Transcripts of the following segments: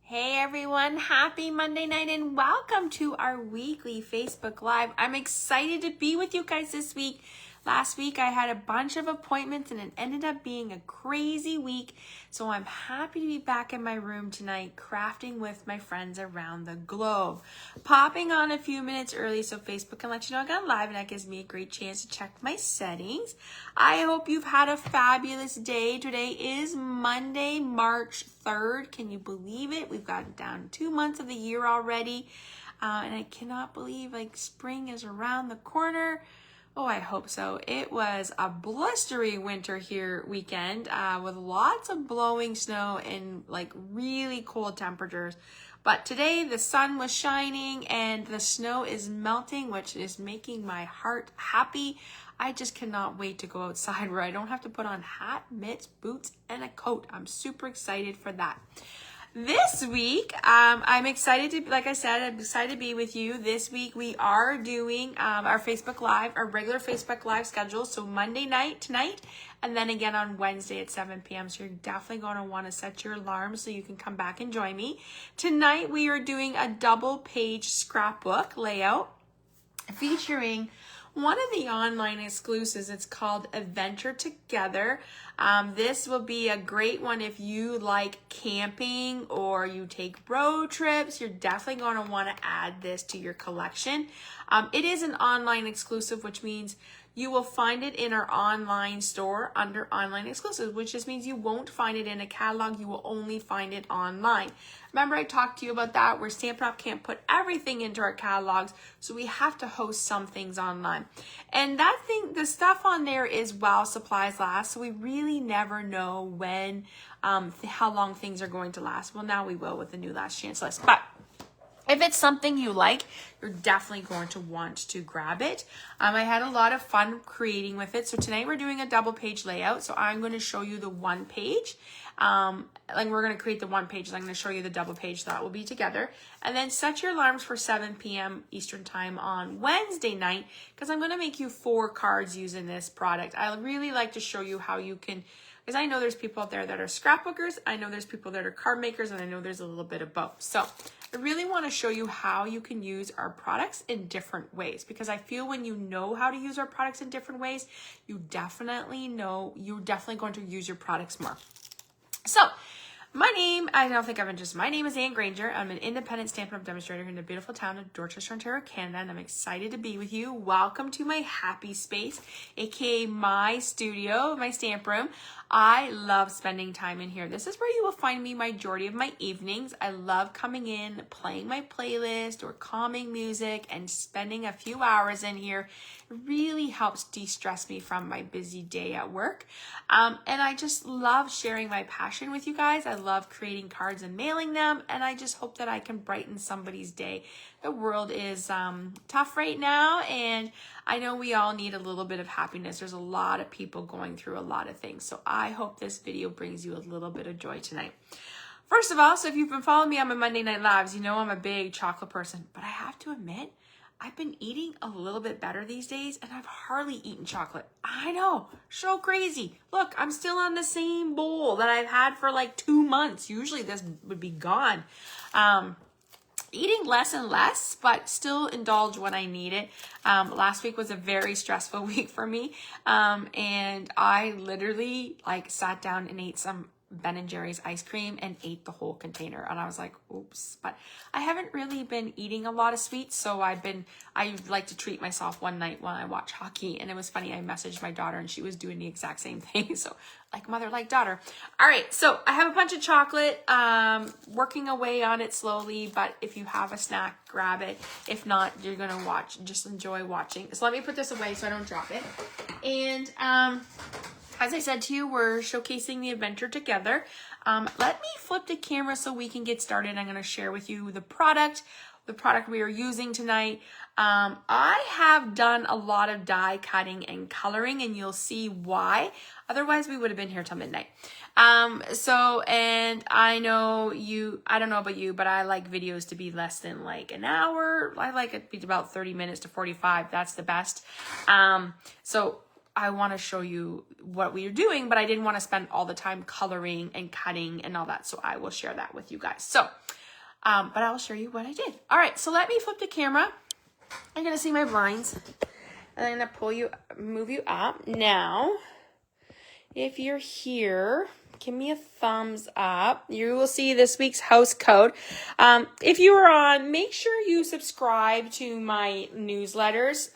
Hey everyone, happy Monday night and welcome to our weekly Facebook Live. I'm excited to be with you guys this week. Last week I had a bunch of appointments and it ended up being a crazy week. So I'm happy to be back in my room tonight crafting with my friends around the globe. Popping on a few minutes early so Facebook can let you know I got live, and that gives me a great chance to check my settings. I hope you've had a fabulous day. Today is Monday, March 3rd. Can you believe it? We've gotten down 2 months of the year already. And I cannot believe spring is around the corner. Oh, I hope so. It was a blustery winter here weekend with lots of blowing snow and really cold temperatures. But today the sun was shining and the snow is melting, which is making my heart happy. I just cannot wait to go outside where I don't have to put on hat, mitts, boots, and a coat. I'm super excited for that. This week, I'm excited to, like I said, I'm excited to be with you. This week, we are doing our Facebook Live, our regular Facebook Live schedule. So Monday night, tonight, and then again on Wednesday at 7 p.m. So you're definitely going to want to set your alarm so you can come back and join me. Tonight, we are doing a double-page scrapbook layout featuring one of the online exclusives. It's called Adventure Together. This will be a great one if you like camping or you take road trips. You're definitely going to want to add this to your collection. It is an online exclusive, which means you will find it in our online store under online exclusives, which just means you won't find it in a catalog. You will only find it online. Remember I talked to you about that, where Stampin' Up can't put everything into our catalogs, so we have to host some things online. And that thing, the stuff on there is while supplies last, so we really never know when, how long things are going to last. Well, now we will with the new last chance list. But if it's something you like, you're definitely going to want to grab it. I had a lot of fun creating with it. So tonight we're doing a double page layout. So I'm going to show you the one page. We're going to create the one page. I'm going to show you the double page that will be together. And then set your alarms for 7 p.m. Eastern time on Wednesday night, because I'm going to make you 4 cards using this product. I really like to show you how you can, because I know there's people out there that are scrapbookers, I know there's people that are card makers, and I know there's a little bit of both. So I really want to show you how you can use our products in different ways, because I feel when you know how to use our products in different ways, you're definitely going to use your products more. So my name is Anne Granger. I'm an independent Stampin' Up demonstrator here in the beautiful town of Dorchester, Ontario, Canada, and I'm excited to be with you. Welcome to my happy space, aka my studio, my stamp room. I love spending time in here. This is where you will find me majority of my evenings. I love coming in, playing my playlist or calming music and spending a few hours in here. It really helps de-stress me from my busy day at work. And I just love sharing my passion with you guys. I love creating cards and mailing them, and I just hope that I can brighten somebody's day. The world is tough right now, and I know we all need a little bit of happiness. There's a lot of people going through a lot of things, so I hope this video brings you a little bit of joy tonight. First of all, so if you've been following me on my Monday Night Lives, you know I'm a big chocolate person, but I have to admit, I've been eating a little bit better these days, and I've hardly eaten chocolate. I know, so crazy. Look, I'm still on the same bowl that I've had for 2 months. Usually this would be gone. Eating less and less, but still indulge when I need it. Last week was a very stressful week for me, and I literally sat down and ate some Ben & Jerry's ice cream and ate the whole container, and I was like, oops. But I haven't really been eating a lot of sweets, so I like to treat myself one night when I watch hockey. And it was funny, I messaged my daughter and she was doing the exact same thing. So like mother, like daughter. All right, so I have a bunch of chocolate, working away on it slowly, but if you have a snack, grab it. If not, you're gonna just enjoy watching. So let me put this away so I don't drop it. And as I said to you, we're showcasing the adventure together. Let me flip the camera so we can get started. I'm going to share with you the product we are using tonight. I have done a lot of die cutting and coloring, and you'll see why. Otherwise, we would have been here till midnight. And I don't know about you, but I like videos to be less than an hour. I like it to be about 30 minutes to 45. That's the best. So I want to show you what we are doing, but I didn't want to spend all the time coloring and cutting and all that. So I will share that with you guys. So, but I will show you what I did. All right, so let me flip the camera. I'm going to see my blinds. And I'm going to move you up. Now, if you're here, give me a thumbs up. You will see this week's house code. If you are on, make sure you subscribe to my newsletters.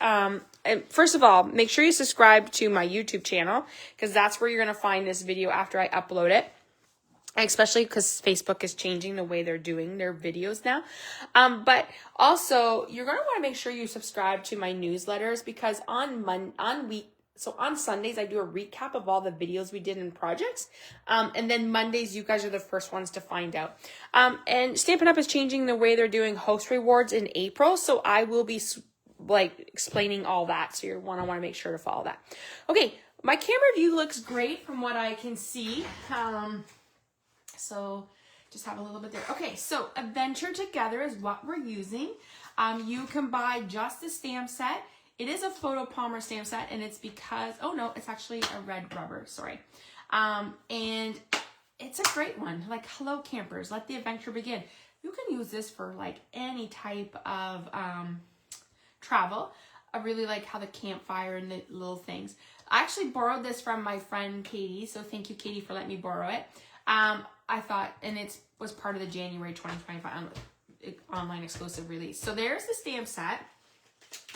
And first of all, make sure you subscribe to my YouTube channel, because that's where you're going to find this video after I upload it. Especially because Facebook is changing the way they're doing their videos now. But also, you're going to want to make sure you subscribe to my newsletters, because on Sundays, I do a recap of all the videos we did in projects. And then Mondays, you guys are the first ones to find out. And Stampin' Up! Is changing the way they're doing host rewards in April. So I will be explaining all that. So you're want to make sure to follow that. Okay, my camera view looks great from what I can see. So just have a little bit there. Okay, so Adventure Together is what we're using. You can buy just the stamp set. It is a photo Palmer stamp set, and it's because, oh no, it's actually a red rubber, sorry. And it's a great one. Like, hello campers, let the adventure begin. You can use this for like any type of travel. I really like how the campfire and the little things. I actually borrowed this from my friend Katie, so thank you, Katie, for letting me borrow it. I thought, and it was part of the January 2025 online exclusive release. So there's the stamp set.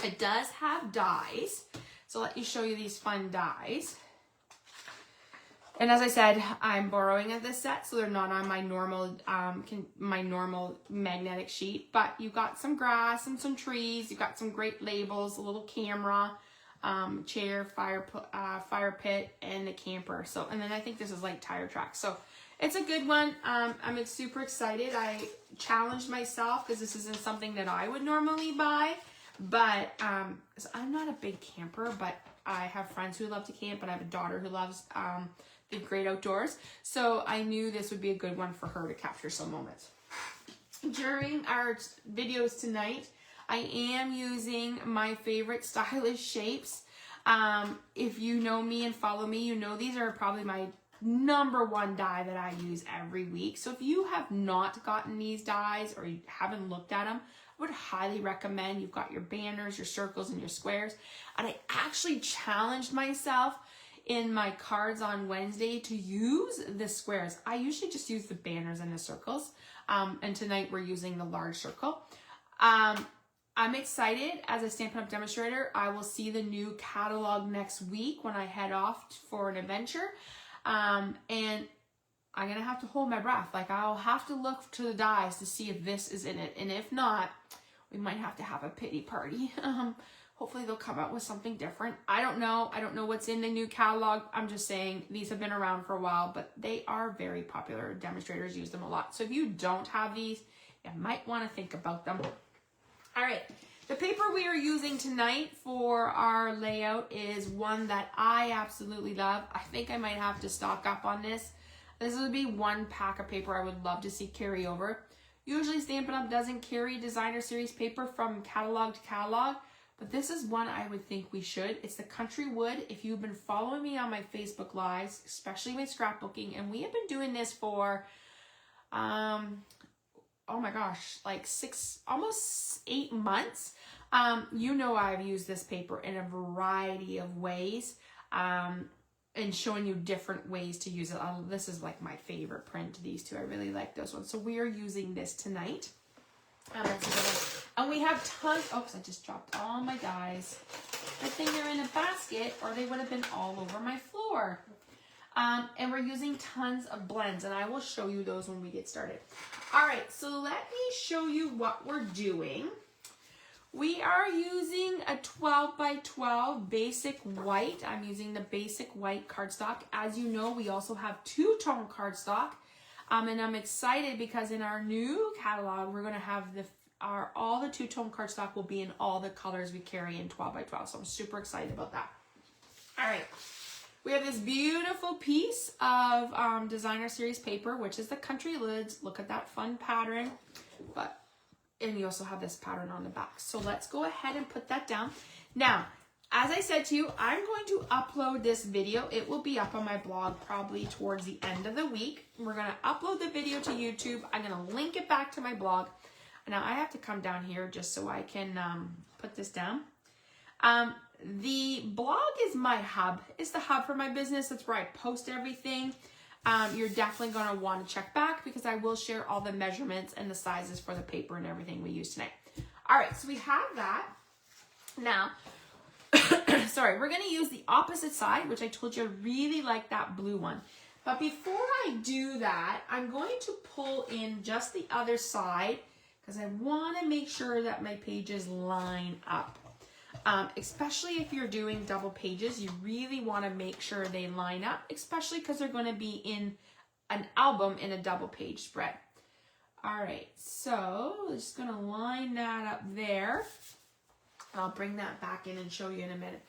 It does have dies. So let me show you these fun dies. And as I said, I'm borrowing this set, so they're not on my normal magnetic sheet. But you got some grass and some trees. You got some great labels, a little camera, chair, fire pit, and the camper. So, and then I think this is like tire tracks. So it's a good one. I'm super excited. I challenged myself because this isn't something that I would normally buy. But so I'm not a big camper, but I have friends who love to camp, and I have a daughter who loves the great outdoors. So I knew this would be a good one for her to capture some moments. During our videos tonight, I am using my favorite stylish shapes. If you know me and follow me, you know these are probably my #1 die that I use every week. So if you have not gotten these dies or you haven't looked at them, I would highly recommend. You've got your banners, your circles, and your squares. And I actually challenged myself in my cards on Wednesday to use the squares. I usually just use the banners and the circles. And tonight we're using the large circle. I'm excited as a Stampin' Up! Demonstrator. I will see the new catalog next week when I head off for an adventure. And I'm going to have to hold my breath. Like, I'll have to look to the dies to see if this is in it. And if not, we might have to have a pity party. Hopefully they'll come out with something different. I don't know. I don't know what's in the new catalog. I'm just saying these have been around for a while, but they are very popular. Demonstrators use them a lot. So if you don't have these, you might want to think about them. All right. The paper we are using tonight for our layout is one that I absolutely love. I think I might have to stock up on this. This would be one pack of paper I would love to see carry over. Usually Stampin' Up! Doesn't carry designer series paper from catalog to catalog, but this is one I would think we should. It's the Country Wood. If you've been following me on my Facebook Lives, especially with scrapbooking, and we have been doing this for, oh my gosh, like almost 8 months. You know I've used this paper in a variety of ways. And showing you different ways to use it. This is like my favorite print, these two. I really like those ones. So we are using this tonight. And we have tons, oops, I just dropped all my dies. Good thing they're in a basket or they would have been all over my floor. And we're using tons of blends, and I will show you those when we get started. All right, so let me show you what we're doing. We are using a 12 by 12 basic white. I'm using the basic white cardstock. As you know, we also have two-tone cardstock. And I'm excited because in our new catalog, we're going to have all the two-tone cardstock will be in all the colors we carry in 12 by 12. So I'm super excited about that. All right. We have this beautiful piece of designer series paper, which is the Country Lids. Look at that fun pattern. And you also have this pattern on the back. So let's go ahead and put that down. Now, as I said to you, I'm going to upload this video. It will be up on my blog probably towards the end of the week. We're going to upload the video to YouTube. I'm going to link it back to my blog. Now I have to come down here just so I can put this down. The blog is my hub. It's the hub for my business. That's where I post everything. You're definitely going to want to check back because I will share all the measurements and the sizes for the paper and everything we use tonight. All right, so we have that. Now, sorry, we're going to use the opposite side, which I told you I really like that blue one. But before I do that, I'm going to pull in just the other side because I want to make sure that my pages line up. Especially if you're doing double pages, you really want to make sure they line up, especially because they're going to be in an album in a double page spread. All right, so we're just going to line that up there. I'll bring that back in and show you in a minute.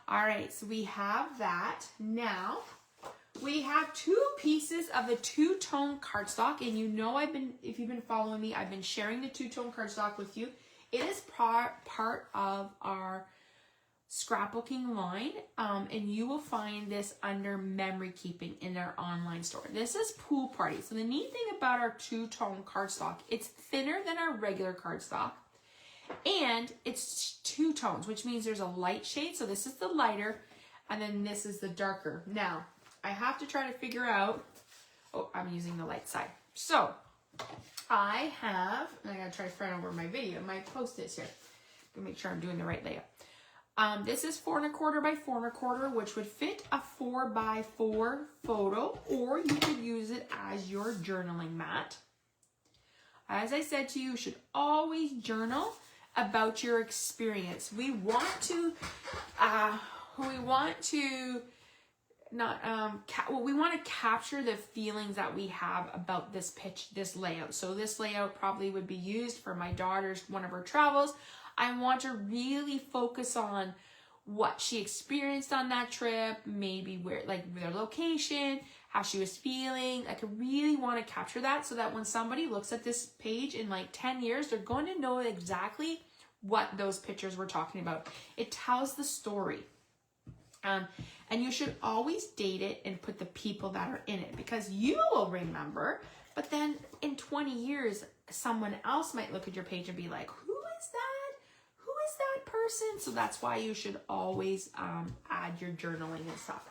All right, so we have that. Now, we have two pieces of the two-tone cardstock, and you know if you've been following me, I've been sharing the two-tone cardstock with you. It is part of our scrapbooking line, and you will find this under memory keeping in our online store. This is Pool Party. So the neat thing about our two-tone cardstock, it's thinner than our regular cardstock, and it's two tones, which means there's a light shade. So this is the lighter, and then this is the darker. Now, I have to try to figure out, oh, I'm using the light side. So I gotta try to front over my video, my post-its here, to make sure I'm doing the right layout. This is 4 1/4 by 4 1/4, which would fit a 4 by 4 photo, or you could use it as your journaling mat. As I said to you, you should always journal about your experience. We want to capture the feelings that we have about this layout. So this layout probably would be used for my daughter's one of her travels. I want to really focus on what she experienced on that trip, maybe their location, how she was feeling. Like, I really want to capture that so that when somebody looks at this page in like 10 years, they're going to know exactly what those pictures were talking about. It tells the story. And you should always date it and put the people that are in it, because you will remember, but then in 20 years, someone else might look at your page and be like, who is that? Who is that person? So that's why you should always add your journaling and stuff.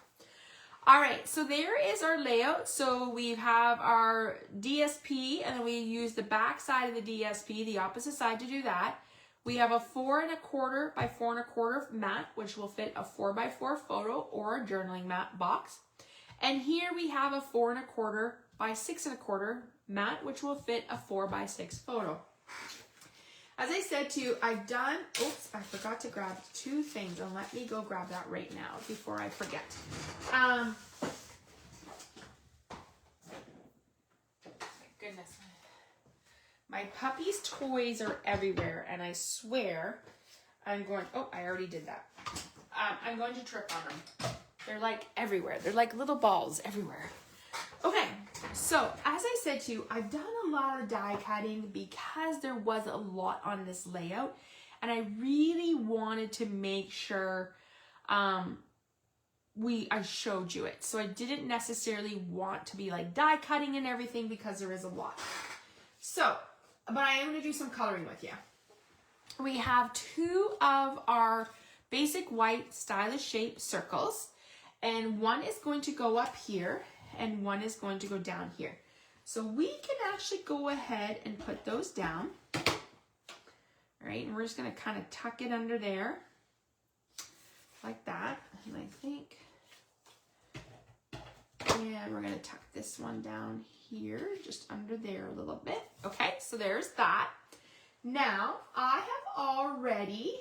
All right, so there is our layout. So we have our DSP, and then we use the back side of the DSP, the opposite side, to do that. We have a 4 1/4 by 4 1/4 mat, which will fit a 4 by 4 photo or a journaling mat box. And here we have a 4 1/4 by 6 1/4 mat, which will fit a 4 by 6 photo. As I said to you, I've done, oops, I forgot to grab two things, and let me go grab that right now before I forget. My goodness. My puppy's toys are everywhere, and I swear I'm going, oh, I already did that. I'm going to trip on them. They're like everywhere. They're like little balls everywhere. Okay, so as I said to you, I've done a lot of die cutting because there was a lot on this layout, and I really wanted to make sure I showed you it. So I didn't necessarily want to be like die cutting and everything because there is a lot. So, but I am going to do some coloring with you. We have two of our basic white stylish shape circles, and one is going to go up here and one is going to go down here. So we can actually go ahead and put those down. All right, and we're just going to kind of tuck it under there like that. And I think, and we're going to tuck this one down here, just under there a little bit. Okay, so there's that. Now, I have already,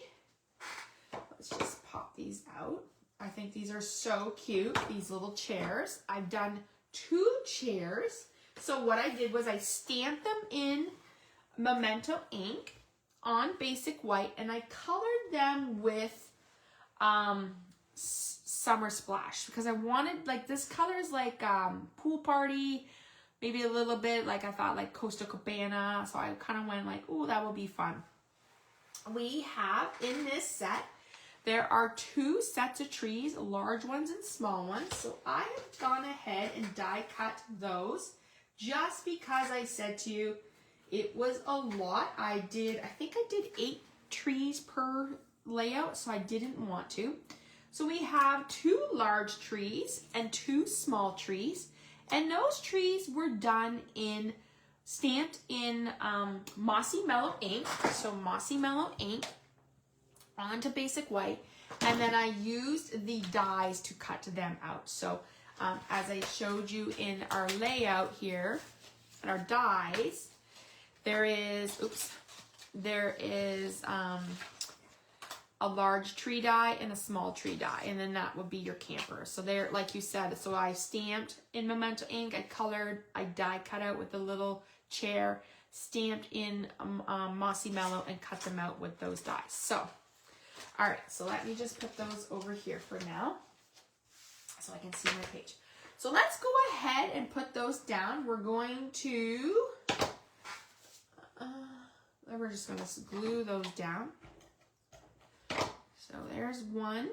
let's just pop these out. I think these are so cute, these little chairs. I've done 2 chairs. So what I did was I stamped them in Memento ink on basic white, and I colored them with Summer Splash, because I wanted, like, this color is like Pool Party, maybe a little bit like I thought like Costa Cabana. So I kind of went like, oh, that will be fun. We have in this set There are 2 sets of trees, large ones and small ones. So I have gone ahead and die cut those just because I said to you it was a lot. I think I did 8 trees per layout, so I didn't want to. So we have 2 large trees and 2 small trees, and those trees were done in stamped in Mossy Mellow ink. So Mossy Mellow ink onto basic white, and then I used the dies to cut them out. So as I showed you in our layout here, and our dies, there is a large tree die and a small tree die, and then that would be your camper. So there, like you said, so I stamped in Memento ink, I colored, I die cut out with a little chair, stamped in Mossy Mellow, and cut them out with those dies. So, all right, so let me just put those over here for now so I can see my page. So let's go ahead and put those down. We're going to, we're just going to glue those down. So there's one.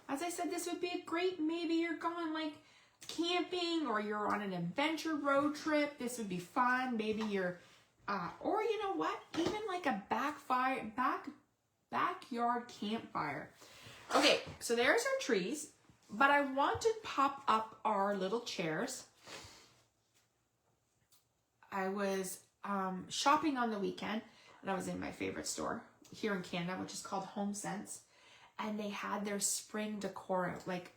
As I said, this would be a great, maybe you're going like camping or you're on an adventure road trip. This would be fun. Maybe you're, or you know what, even like a backyard campfire. Okay, so there's our trees, but I want to pop up our little chairs. I was shopping on the weekend, and I was in my favorite store here in Canada, which is called Home Sense, and they had their spring decor out, like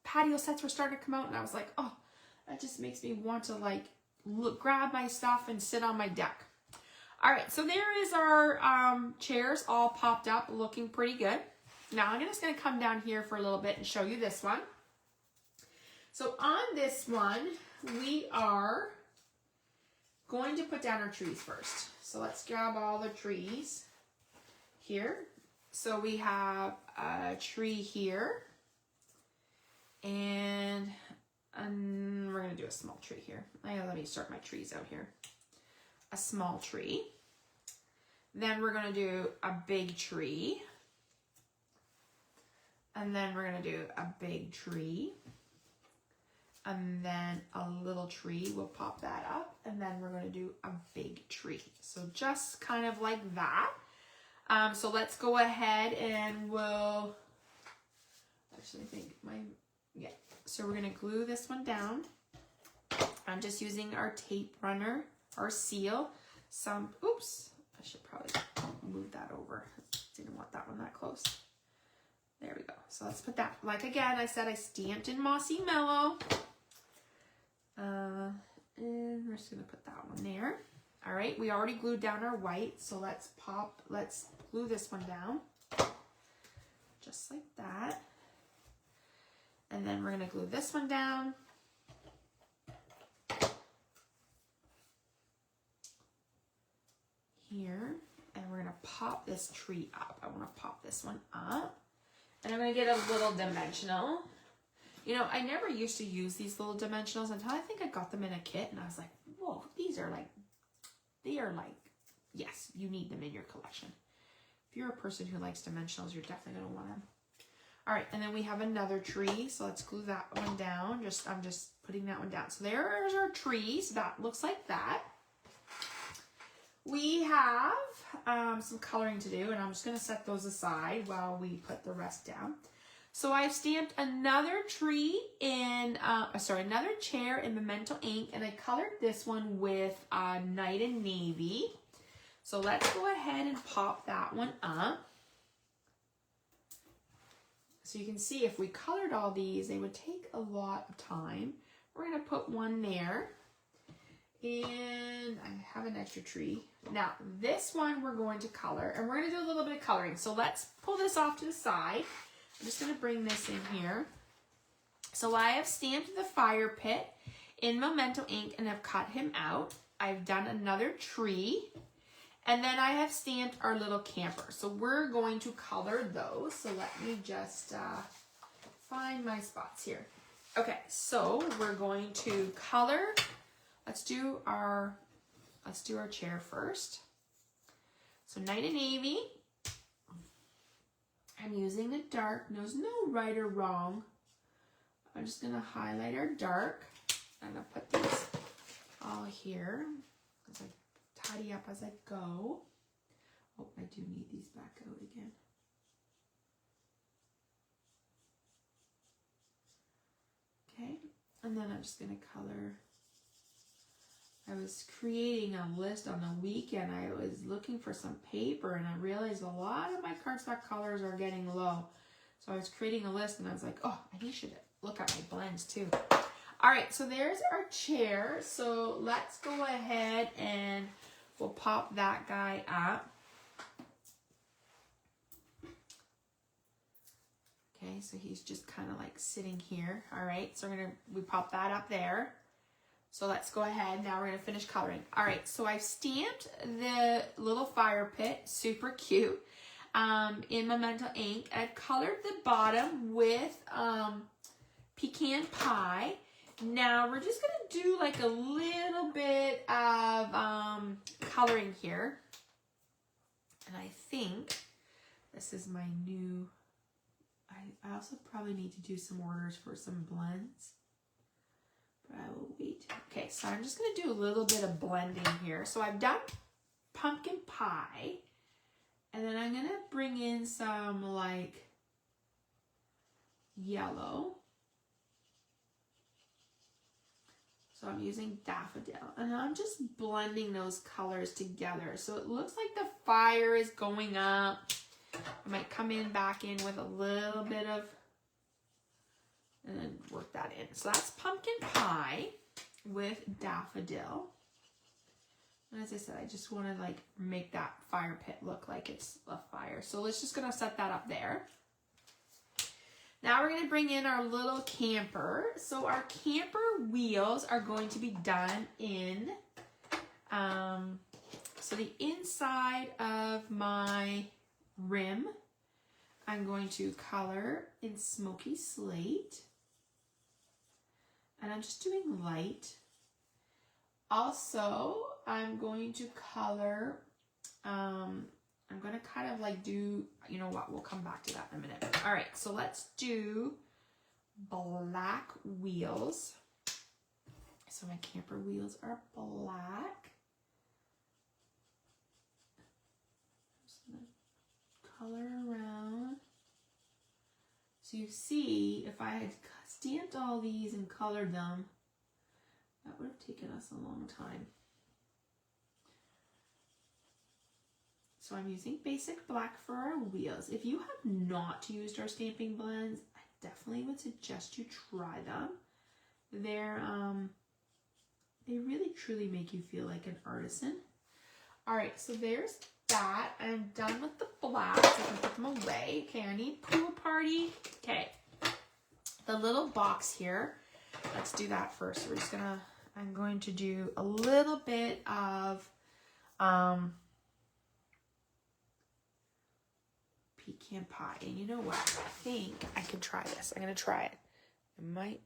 patio sets were starting to come out, and I was like, oh, that just makes me want to like grab my stuff and sit on my deck. All right, so there is our chairs all popped up, looking pretty good. Now I'm just going to come down here for a little bit and show you this one. So on this one, we are going to put down our trees first. So let's grab all the trees here. So we have a tree here, and we're going to do a small tree here. Let me start my trees out here. A small tree. Then we're going to do a big tree. And then we're going to do a big tree. And then a little tree, we'll pop that up. And then we're going to do a big tree. So just kind of like that. So let's go ahead and we'll, actually I think so we're going to glue this one down. I'm just using our tape runner, our seal. Oops, I should probably move that over. Didn't want that one that close. There we go. So let's put that, like again, I said I stamped in Mossy Mellow. And we're just going to put that one there. All right, we already glued down our white, so let's glue this one down. Just like that. And then we're going to glue this one down. Here. And we're going to pop this tree up. I want to pop this one up. And I'm going to get a little dimensional. You know, I never used to use these little dimensionals until I think I got them in a kit. And I was like, whoa, they are like, yes, you need them in your collection. If you're a person who likes dimensionals, you're definitely going to want them. All right, and then we have another tree. So let's glue that one down. I'm just putting that one down. So there's our tree. So that looks like that. We have some coloring to do, and I'm just going to set those aside while we put the rest down. So I've stamped another tree in, another chair in Memento ink, and I colored this one with Night and Navy. So let's go ahead and pop that one up. So you can see if we colored all these, they would take a lot of time. We're going to put one there. And I have an extra tree. Now, this one we're going to color, and we're going to do a little bit of coloring. So let's pull this off to the side. I'm just going to bring this in here. So I have stamped the fire pit in Memento ink and have cut him out. I've done another tree. And then I have stamped our little camper. So we're going to color those. So let me just find my spots here. Okay, so we're going to color. Let's do our chair first. So Night and Navy. I'm using the dark. There's no right or wrong. I'm just going to highlight our dark. I'm going to put these all here as I tidy up as I go. Oh, I do need these back out again. Okay, and then I'm just going to color. I was creating a list on the weekend. I was looking for some paper and I realized a lot of my cardstock colors are getting low. So I was creating a list and I was like, oh, I should look at my blends too. All right, so there's our chair. So let's go ahead and we'll pop that guy up. Okay, so he's just kind of like sitting here. All right, so we pop that up there. So let's go ahead. Now we're going to finish coloring. All right, so I've stamped the little fire pit, super cute, in Memento ink. I've colored the bottom with pecan pie. Now we're just going to do like a little bit of coloring here. And I think this is my new, I also probably need to do some orders for some blends. But I will wait. Okay, so I'm just going to do a little bit of blending here. So I've done pumpkin pie. And then I'm going to bring in some like yellow. So I'm using daffodil. And I'm just blending those colors together. So it looks like the fire is going up. I might come back in with a little bit of, and then work that in. So that's pumpkin pie with daffodil. And as I said, I just want to like make that fire pit look like it's a fire. So let's just gonna set that up there. Now we're gonna bring in our little camper. So our camper wheels are going to be done in, so the inside of my rim, I'm going to color in Smoky Slate. And I'm just doing light. Also, I'm going to color, I'm going to kind of like do, you know what, we'll come back to that in a minute. All right, so let's do black wheels. So my camper wheels are black. Just going to color around. So you see, if I had stamped all these and colored them, that would have taken us a long time. So I'm using basic black for our wheels. If you have not used our stamping blends, I definitely would suggest you try them. They're, they really truly make you feel like an artisan. All right, so there's that. I'm done with the blacks. I can put them away. Okay, I need Pool Party. Okay, the little box here. Let's do that first. We're just gonna, I'm going to do a little bit of pecan pie. And you know what? I think I can try this. I'm gonna try it. I might,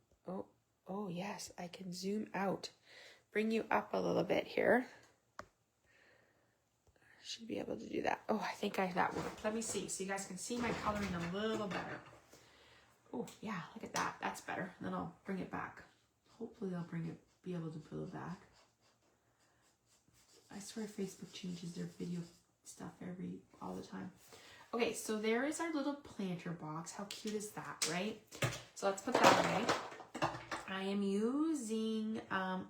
oh yes, I can zoom out. Bring you up a little bit here. Should be able to do that. Oh, I think that worked. Let me see. So you guys can see my coloring a little better. Oh, yeah, look at that. That's better. Then I'll bring it back. Hopefully I'll be able to pull it back. I swear Facebook changes their video stuff all the time. Okay, so there is our little planter box. How cute is that, right? So let's put that away. I am using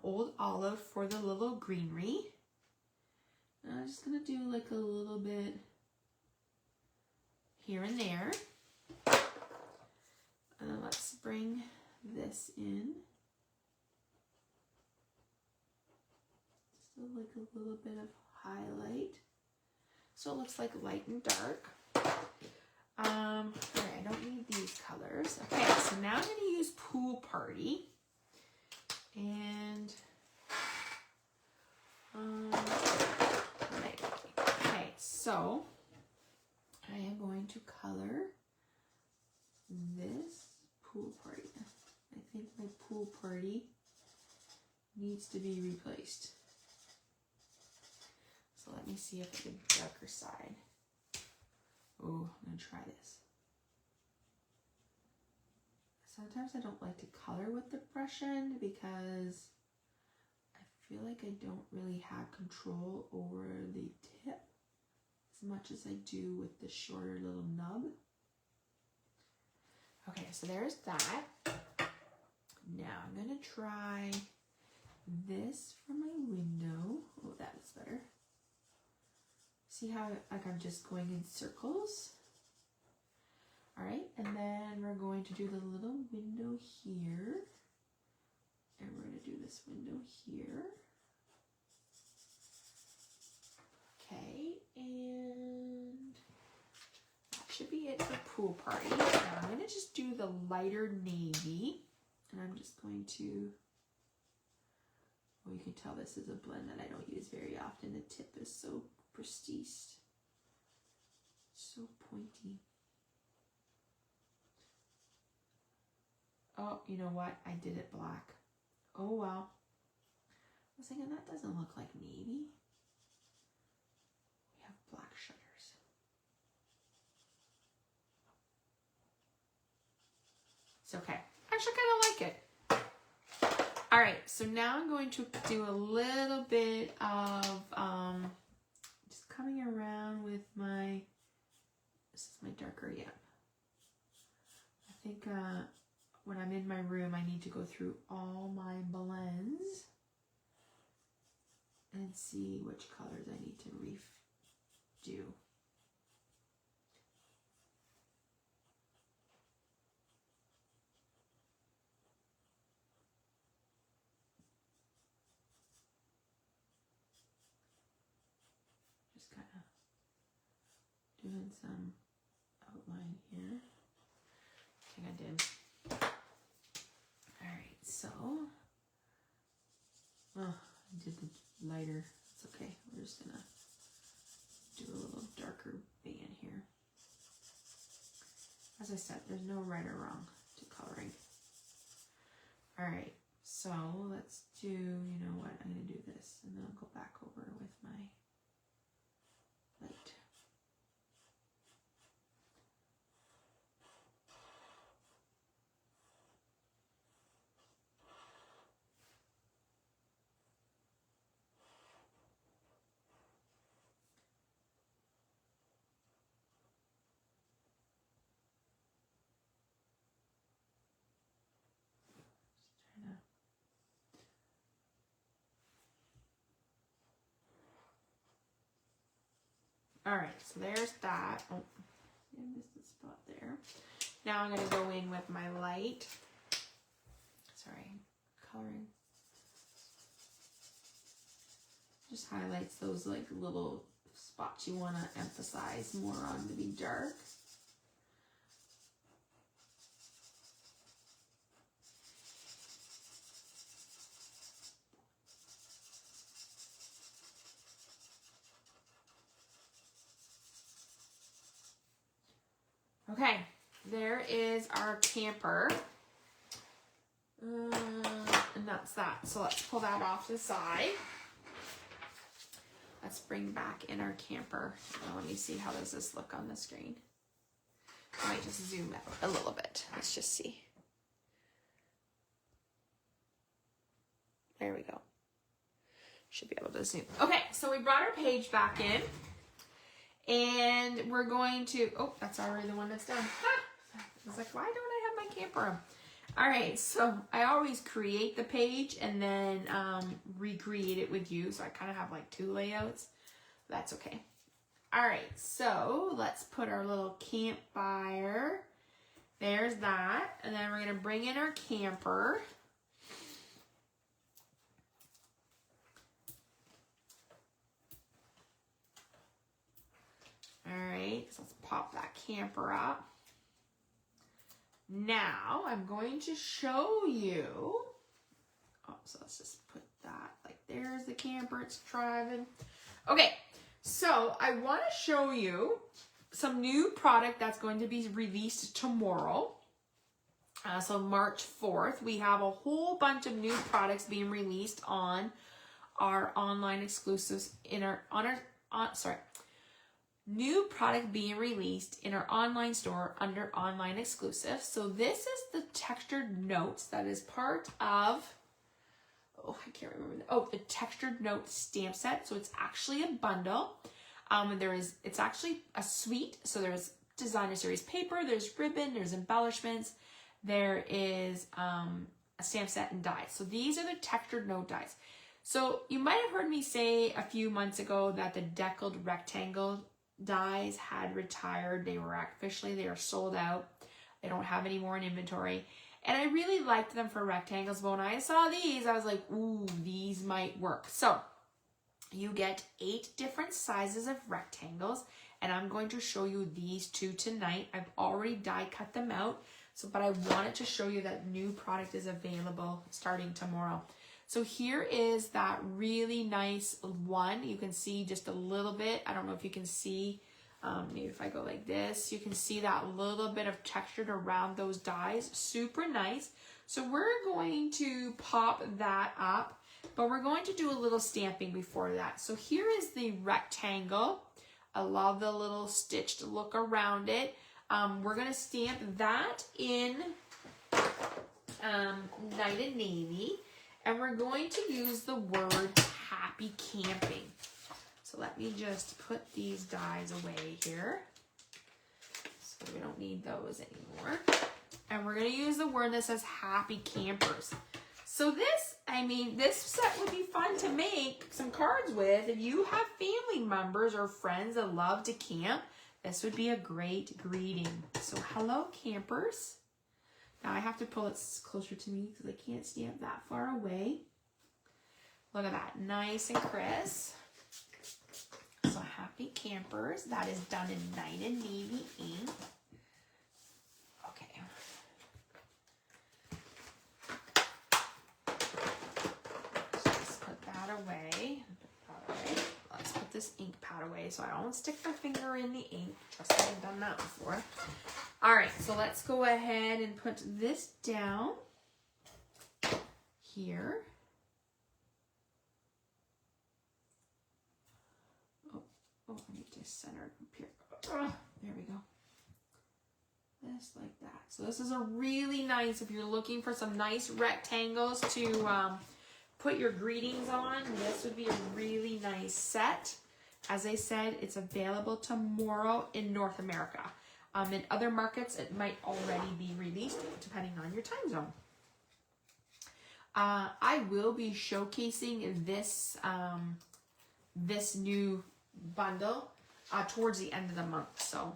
Old Olive for the little greenery. And I'm just going to do like a little bit here and there. And then let's bring this in. Just like a little bit of highlight. So it looks like light and dark. All right, I don't need these colors. Okay, so now I'm going to use Pool Party. And okay, so I am going to color this Pool Party. I think my Pool Party needs to be replaced. So let me see if I can darker side. Oh, I'm gonna try this. Sometimes I don't like to color with the brush end because I feel like I don't really have control over the tip as much as I do with the shorter little nub. Okay, so there's that. Now I'm gonna try this for my window. Oh, that is better. See how like I'm just going in circles? All right, and then we're going to do the little window here. And we're gonna do this window here. Okay, and that should be it for pool party. Now I'm gonna just do the lighter navy. And I'm just going to, well, you can tell this is a blend that I don't use very often. The tip is so prestige, so pointy. Oh, you know what? I did it black. Oh, well. I was thinking that doesn't look like navy. We have black shutters. It's okay. I actually kind of like it. All right, so now I'm going to do a little bit of just coming around with my, this is my darker yep. I think when I'm in my room, I need to go through all my blends and see which colors I need to redo. Kind of doing some outline here. I think I did. All right, so, oh, I did the lighter. It's okay. We're just gonna do a little darker band here. As I said, there's no right or wrong to coloring. All right, so let's do, you know what, I'm gonna do this and then I'll go back over with my light. All right, so there's that. Oh, I missed the spot there. Now I'm gonna go in with my light. Sorry, coloring. Just highlights those like little spots you want to emphasize more on to be dark. Okay, there is our camper. And that's that. So let's pull that off to the side. Let's bring back in our camper. Now let me see, how does this look on the screen? I might just zoom out a little bit. Let's just see. There we go. Should be able to zoom. Okay, so we brought our page back in. And we're going to, oh, that's already the one that's done. I was like, why don't I have my camper on? All right, so I always create the page and then recreate it with you. So I kind of have like two layouts. That's okay. All right, so let's put our little campfire. There's that. And then we're gonna bring in our camper. All right, so let's pop that camper up. Now I'm going to show you, oh, so let's just put that, like there's the camper, it's driving. Okay, so I want to show you some new product that's going to be released tomorrow. So March 4th, we have a whole bunch of new products being released on our online exclusives on our new product being released in our online store under online exclusive. So this is the textured notes that is part of, oh, I can't remember. Oh, the textured note stamp set. So it's actually a bundle. It's actually a suite. So there's designer series paper, there's ribbon, there's embellishments, there is a stamp set and dies. So these are the textured note dies. So you might have heard me say a few months ago that the deckled rectangle dies had retired. They are sold out. They don't have any more in inventory. And I really liked them for rectangles, but when I saw these, I was like, ooh, these might work. So you get 8 different sizes of rectangles, and I'm going to show you these 2 tonight. I've already die cut them out, but I wanted to show you that new product is available starting tomorrow. So here is that really nice one. You can see just a little bit. I don't know if you can see, maybe if I go like this, you can see that little bit of textured around those dies. Super nice. So we're going to pop that up, but we're going to do a little stamping before that. So here is the rectangle. I love the little stitched look around it. We're going to stamp that in Night and Navy. And we're going to use the word happy camping. So let me just put these dies away here. So we don't need those anymore. And we're going to use the word that says happy campers. So this set would be fun to make some cards with. If you have family members or friends that love to camp, this would be a great greeting. So hello campers. Now I have to pull it closer to me because I can't stamp that far away. Look at that, nice and crisp. So happy campers. That is done in Night and Navy ink. Okay. Just put that away. Let's put this ink pad away so I don't stick my finger in the ink. Trust me, I've done that before. All right, so let's go ahead and put this down here. Oh, I need to center it up here. Oh, there we go. Just like that. So this is a really nice, if you're looking for some nice rectangles to put your greetings on, this would be a really nice set. As I said, it's available tomorrow in North America. In other markets, it might already be released, depending on your time zone. I will be showcasing this this new bundle towards the end of the month. So,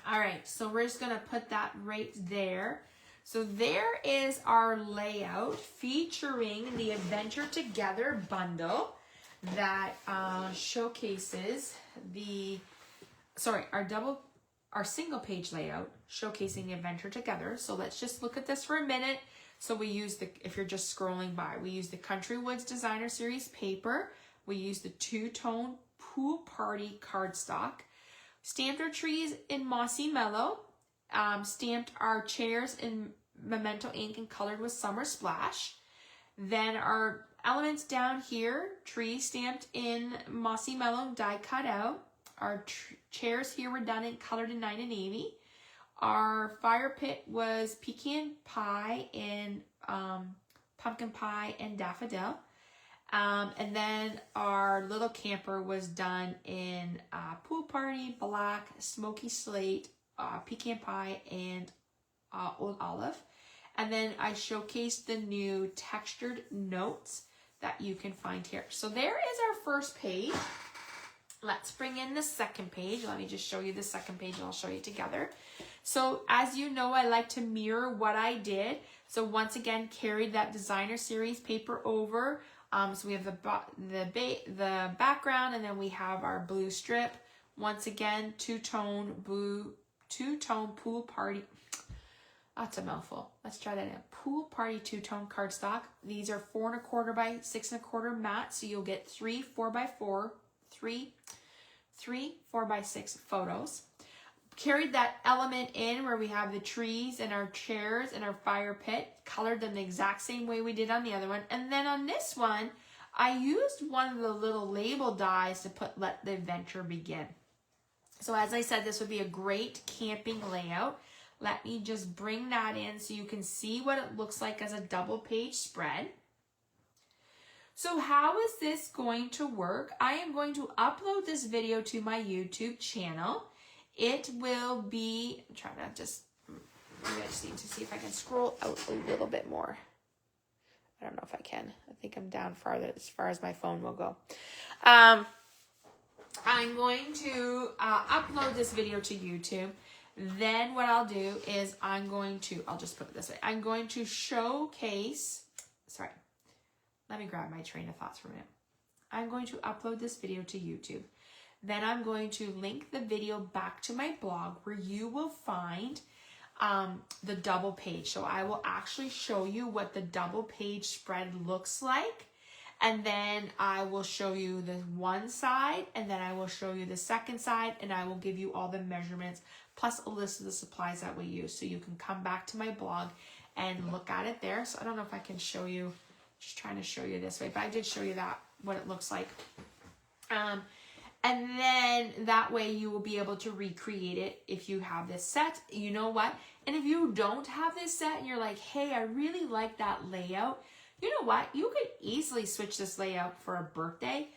all right, so we're just gonna put that right there. So there is our layout featuring the Adventure Together bundle that showcases our single page layout showcasing the Adventure Together. So let's just look at this for a minute. So we use if you're just scrolling by, we use the Country Woods Designer Series paper. We use the two-tone Pool Party cardstock. Stamped our trees in Mossy Mellow. Stamped our chairs in Memento ink and colored with Summer Splash. Then our elements down here, trees stamped in Mossy Mellow, die cut out. Our chairs here were done and colored in Night and Navy. Our fire pit was pecan pie and pumpkin pie and daffodil. And then our little camper was done in Pool Party, black, smoky slate, pecan pie, and old olive. And then I showcased the new textured notes that you can find here. So there is our first page. Let's bring in the second page. Let me just show you the second page and I'll show you together. So as you know, I like to mirror what I did. So once again, carried that designer series paper over. So we have the background, and then we have our blue strip. Once again, two-tone Pool Party. That's a mouthful. Let's try that in. Pool Party two-tone cardstock. These are 4 1/4 by 6 1/4 matte, so you'll get 3 4x4, 3 4x6 photos. Carried that element in where we have the trees and our chairs and our fire pit. Colored them the exact same way we did on the other one. And then on this one, I used one of the little label dies to put "Let the Adventure Begin." So as I said, this would be a great camping layout. Let me just bring that in so you can see what it looks like as a double page spread. So how is this going to work? I am going to upload this video to my YouTube channel. It will be, I'm trying to just, maybe I just need to see if I can scroll out a little bit more. I don't know if I can. I think I'm down farther as far as my phone will go. I'm going to upload this video to YouTube. Then what I'll do is I'll just put it this way. I'm going to showcase, sorry, let me grab my train of thoughts for a minute. I'm going to upload this video to YouTube. Then I'm going to link the video back to my blog where you will find the double page. So I will actually show you what the double page spread looks like. And then I will show you the one side, and then I will show you the second side, and I will give you all the measurements plus a list of the supplies that we use. So you can come back to my blog and look at it there. So I don't know if I can show you, just trying to show you this way, but I did show you that, what it looks like. And then that way you will be able to recreate it if you have this set. You know what? And if you don't have this set and you're like, hey, I really like that layout, you know what? You could easily switch this layout for a birthday.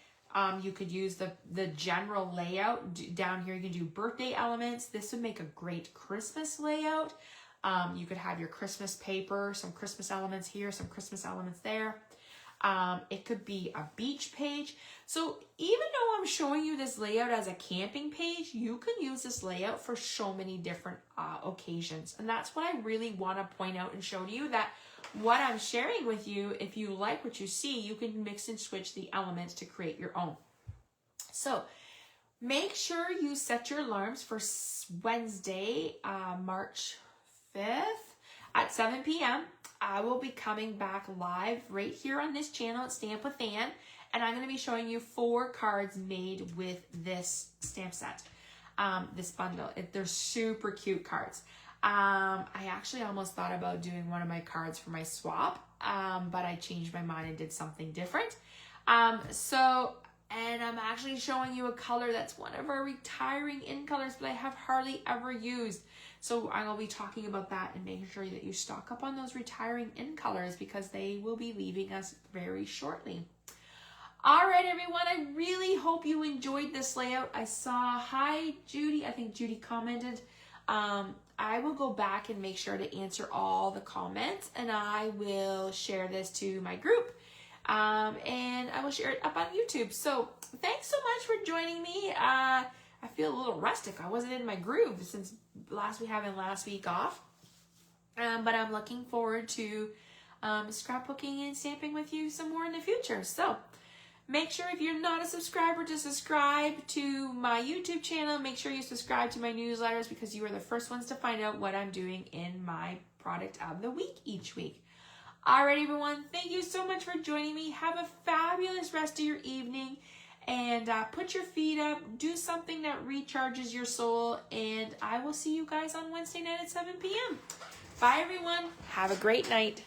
You could use the general layout. Down here, you can do birthday elements. This would make a great Christmas layout. You could have your Christmas paper, some Christmas elements here, some Christmas elements there. It could be a beach page. So even though I'm showing you this layout as a camping page, you can use this layout for so many different occasions. And that's what I really want to point out and show to you, that what I'm sharing with you, if you like what you see, you can mix and switch the elements to create your own. So make sure you set your alarms for Wednesday, March 5th at 7 p.m. I will be coming back live right here on this channel at Stamp with Ann, and I'm going to be showing you 4 cards made with this stamp set, this bundle. They're super cute cards. I actually almost thought about doing one of my cards for my swap, but I changed my mind and did something different. And I'm actually showing you a color that's one of our retiring in colors, but I have hardly ever used. So I will be talking about that and making sure that you stock up on those retiring in colors because they will be leaving us very shortly. All right, everyone, I really hope you enjoyed this layout. I saw, hi, Judy. I think Judy commented. I will go back and make sure to answer all the comments, and I will share this to my group. And I will share it up on YouTube. So thanks so much for joining me. I feel a little rustic. I wasn't in my groove since last week off. But I'm looking forward to scrapbooking and stamping with you some more in the future. So make sure, if you're not a subscriber, to subscribe to my YouTube channel. Make sure you subscribe to my newsletters because you are the first ones to find out what I'm doing in my product of the week each week. All right, everyone. Thank you so much for joining me. Have a fabulous rest of your evening. And put your feet up. Do something that recharges your soul. And I will see you guys on Wednesday night at 7 p.m. Bye, everyone. Have a great night.